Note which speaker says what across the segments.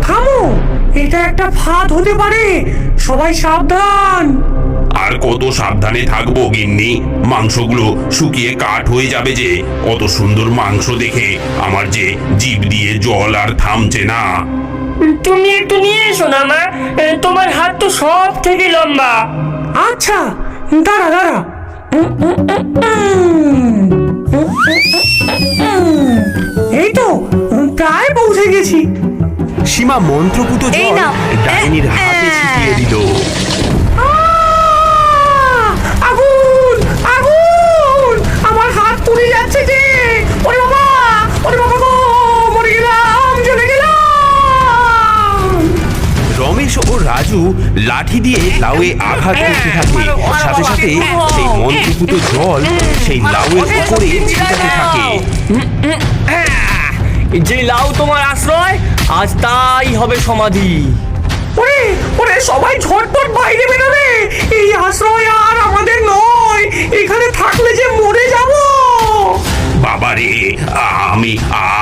Speaker 1: থামো, এটা একটা ফাঁদ হতে পারে, সবাই সাবধান।
Speaker 2: আর কত সাবধানে থাকবো গিন্নি, মাংসগুলো শুকিয়ে কাঠ হয়ে যাবে যে। কত সুন্দর মাংস দেখে আমার যে জিভ দিয়ে জল আর থামছে না।
Speaker 3: তুমি একটু নিয়ে এসো না মা, তোমার হাত তো সব থেকে লম্বা।
Speaker 1: আচ্ছা, দাঁড়া দাঁড়া। এই তো প্রায় পৌঁছে গেছি।
Speaker 4: সীমা মন্ত্রপুত
Speaker 5: এই
Speaker 4: জল
Speaker 5: নাও।
Speaker 4: ডাইনির হাতে ছিটিয়ে দিল।
Speaker 1: আগুন আগুন, আমার হাত পুড়ে যাচ্ছে যে। ওরে বাবা, ওরে বাবা গো, মরে গেলাম, চলে গেলাম।
Speaker 4: রমেশ ও রাজু লাঠি দিয়ে লাউয়ে আঘাত করতে থাকে, সাথে সাথে সেই মন্ত্রপুত জল সেই লাউয়ের উপরে ছিটাতে থাকে।
Speaker 3: যে লাউ তোমার আশ্রয়, আজ তাই হবে সমাধি।
Speaker 1: ওরে ওরে, সবাই ঝটপট বাইরে বেরোবে, এই আশ্রয় আর আমাদের নয়, এখানে থাকলে যে মরে যাব।
Speaker 2: বাবারে, আমি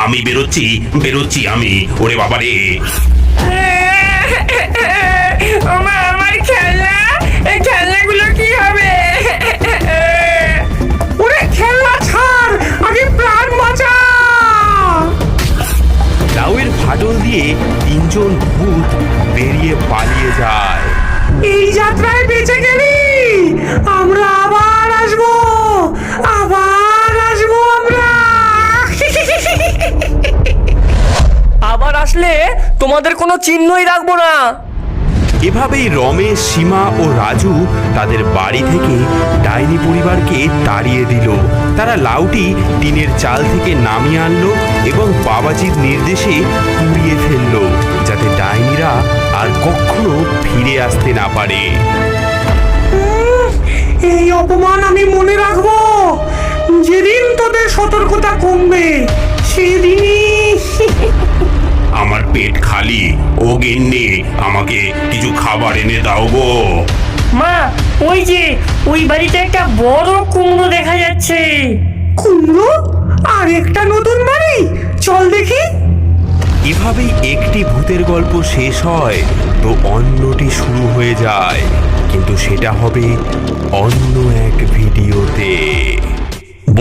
Speaker 2: আমি বেরোচ্ছি বেরোচ্ছি আমি। ওরে বাবারে,
Speaker 3: আমার খেলনা, এই খেলনাগুলো কি হবে?
Speaker 1: ওরে খেলনা ছাড়, আগে প্রাণ বাঁচা।
Speaker 4: লাউয়ের ফাটল দিয়ে তিনজন ভূত বেরিয়ে পালিয়ে যায়।
Speaker 1: এই যাত্রায় বেঁচে গেলি, আমরা আবার আসবো, আবার আসবো আমরা।
Speaker 3: আবার আসলে তোমাদের কোনো চিহ্নই রাখবো না।
Speaker 4: এভাবেই রমেশ, সীমা ও রাজু তাদের বাড়ি থেকে ডাইনি পরিবারকে তাড়িয়ে দিল। তারা লাউটি টিনের চাল থেকে নামিয়ে আনলো এবং বাবাজির নির্দেশে পুড়িয়ে ফেললো, যাতে ডাইনিরা আর কখনো ফিরে আসতে না পারে।
Speaker 1: এই অপমান আমি মনে রাখবো, যেদিন তোদের সতর্কতা কমবে সেদিনই।
Speaker 2: আমার পেট খালি। ও গিন্নি, আমাকে কিছু খাবার এনে দাও গো।
Speaker 3: মা, ওই যে ওই বাড়িতে একটা বড় কুমড়ো দেখা যাচ্ছে।
Speaker 1: কুমড়ো? আর একটা নতুন বাড়ি, চল দেখি।
Speaker 4: এভাবেই একটি ভূতের গল্প শেষ হয় তো অন্যটি শুরু হয়ে যায়, কিন্তু সেটা হবে অন্য এক ভিডিওতে।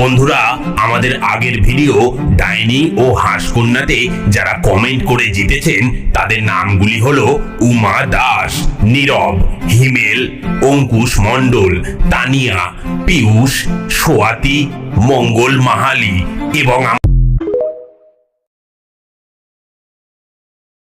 Speaker 2: বন্ধুরা, আমাদের আগের ভিডিও ডাইনি ও হাঁসকন্যাতে যারা কমেন্ট করে জিতেছেন তাদের নামগুলি হলো উমা দাস, নীরব, হিমেল, অঙ্কুশ মণ্ডল, তানিয়া, পীয়ূষ, সোয়াতি, মঙ্গল মাহালি এবং